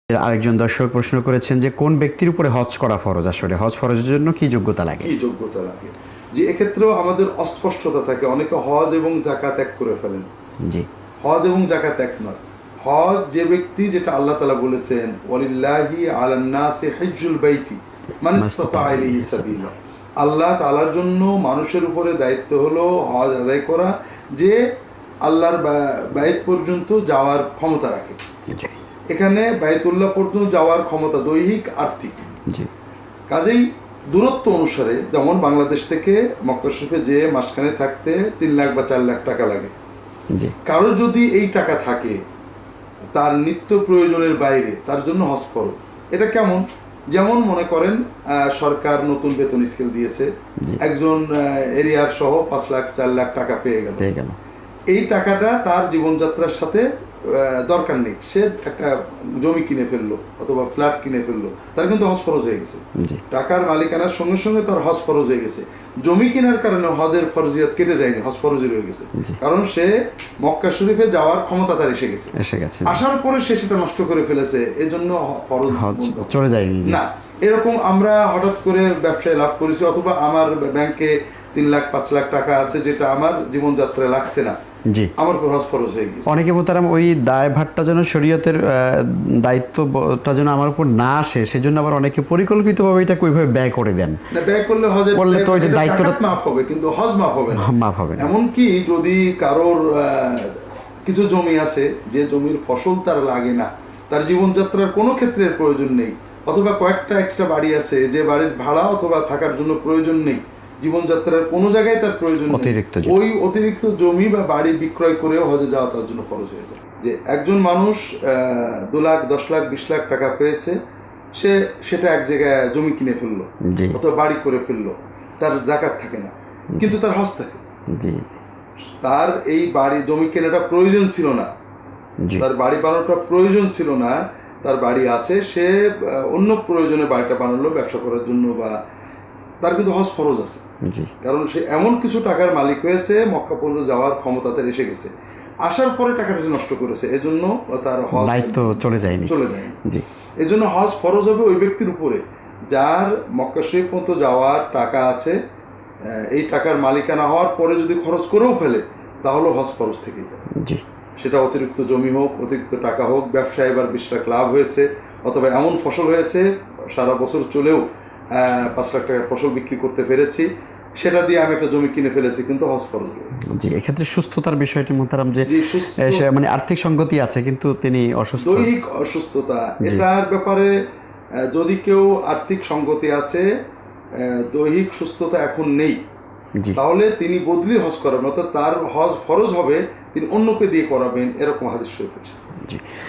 আরেকজন দর্শক প্রশ্ন করেছেন যে কোন ব্যক্তির উপরে হজ করা ফরজ, আসলে হজ ফরজের জন্য কি যোগ্যতা লাগে? যে এক্ষেত্রেও আমাদের অস্পষ্টতা থাকে, অনেকে হজ এবং যাকাত এক করে ফেলেন। জি, হজ এবং যাকাত এক নয়। হজ যে ব্যক্তি, যেটা আল্লাহ তাআলা বলেছেন ওয়ালিল্লাহি আলান নাসি হিজ্জুল বাইতি মান ইসতাতা ইলাইহি সাবিলা, আল্লাহ তাআলার জন্য মানুষের উপরে দায়িত্ব হলো হজ আদায় করা, যে আল্লাহর বাইত পর্যন্ত যাওয়ার ক্ষমতা রাখে। এখানে বাইতুল্লাহ পর্যন্ত যাওয়ার ক্ষমতা দৈহিক আর্থিক। কাজেই দূরত্ব অনুসারে, যেমন বাংলাদেশ থেকে মক্কা শরীফে যে মাসখানে থাকতে 3 লাখ বা 4 লাখ টাকা লাগে, কারোর যদি এই টাকা থাকে তার নিত্য প্রয়োজনের বাইরে, তার জন্য হজ ফরজ। এটা কেমন? যেমন মনে করেন সরকার নতুন বেতন স্কেল দিয়েছে, একজন এরিয়ার সহ 5 লাখ 4 লাখ টাকা পেয়ে গেল। এই টাকাটা তার জীবনযাত্রার সাথে দরকার নেই, সে একটা জমি কিনে ফেললো অথবা ফ্ল্যাট কিনে ফেললো, তার কিন্তু হজ ফরজ হয়ে গেছে। টাকার মালিকানার সঙ্গে সঙ্গে তার হজ ফরজ হয়ে গেছে। জমি কেনার কারণে হজের ফরজিয়াত কেটে যায়নি, হজ ফরজই রয়ে গেছে, কারণ সে মক্কা শরীফে যাওয়ার ক্ষমতা তার এসে গেছে। আসার পরে সে সেটা নষ্ট করে ফেলেছে, এজন্য ফরজ চলে যায়নি না। এরকম আমরা হঠাৎ করে ব্যবসায় লাভ করেছি, অথবা আমার ব্যাংকে 3 লাখ 5 লাখ টাকা আছে, যেটা আমার জীবনযাত্রায় লাগছে না, আমার উপর হজ ফরজ হয়ে গেছে। অনেকে মোহতারাম ওই দায়ভারটা যেন শরীয়তের দায়িত্বটা যেন আমার উপর না আসে, সেজন্য আবার অনেকে পরিকল্পিতভাবে এটা ওইভাবে ব্যয় করে দেন। না, ব্যয় করলে হজের তো ওই দায়িত্বটা মাফ হবে, কিন্তু হজ মাফ হবে না। মাফ হবে না। এমনকি যদি কারোর কিছু জমি আছে, যে জমির ফসল তার লাগে না, তার জীবনযাত্রার কোনো ক্ষেত্রের প্রয়োজন নেই, অথবা কয়েকটা এক্সট্রা বাড়ি আছে, যে বাড়ির ভাড়া অথবা থাকার জন্য প্রয়োজন নেই, জীবনযাত্রার কোনো জায়গায় তার প্রয়োজন নেই, ওই অতিরিক্ত জমি বা বাড়ি বিক্রয় করেও হজে যাওয়া তার জন্য ফরজ হয়ে যায়। যে একজন মানুষ 2 লাখ 10 লাখ 20 লাখ টাকা পেয়েছে, সে সেটা এক জায়গায় জমি কিনে ফেললো অথবা বাড়ি করে ফেললো, তার যাকাত থাকে না, কিন্তু তার হজ থাকে। তার এই বাড়ি জমি কেনাটা প্রয়োজন ছিল না, তার বাড়ি বানানোটা প্রয়োজন ছিল না, তার বাড়ি আছে, সে অন্য প্রয়োজনে বাড়িটা বানালো ব্যবসা করার জন্য, বা তার কিন্তু হজ ফরজ আছে, কারণ সে এমন কিছু টাকার মালিক হয়েছে, মক্কা পর্যন্ত যাওয়ার ক্ষমতা তার এসে গেছে। আসার পরে টাকাটা সে নষ্ট করেছে, এজন্য তার হজ দায়িত্ব চলে যায়নি। এজন্য হজ ফরজ হবে ওই ব্যক্তির উপরে যার মক্কা শরীফ পর্যন্ত যাওয়ার টাকা আছে। এই টাকার মালিকানা হওয়ার পরে যদি খরচ করেও ফেলে, তাহলে হজ ফরজ থেকে যাবে। সেটা অতিরিক্ত জমি হোক, অতিরিক্ত টাকা হোক, ব্যবসায় এবার 20 লাখ লাভ হয়েছে, অথবা এমন ফসল হয়েছে সারা বছর চলেও 5 লাখ টাকার ফসল বিক্রি করতে পেরেছি, সেটা দিয়ে আমি একটা জমি কিনে ফেলেছি, কিন্তু হজ ফরজ। এক্ষেত্রে সুস্থতার বিষয়টি মোহতারাম, যে মানে আর্থিক সংগতি আছে কিন্তু তিনি অসুস্থ, দৈহিক অসুস্থতা, এটার ব্যাপারে যদি কেউ আর্থিক সংগতি আছে, দৈহিক সুস্থতা এখন নেই, তাহলে তিনি বদলি হজ করাবেন, অর্থাৎ তার হজ ফরজ হবে, তিনি অন্যকে দিয়ে করাবেন, এরকম হাদিস শরীফ এসেছে।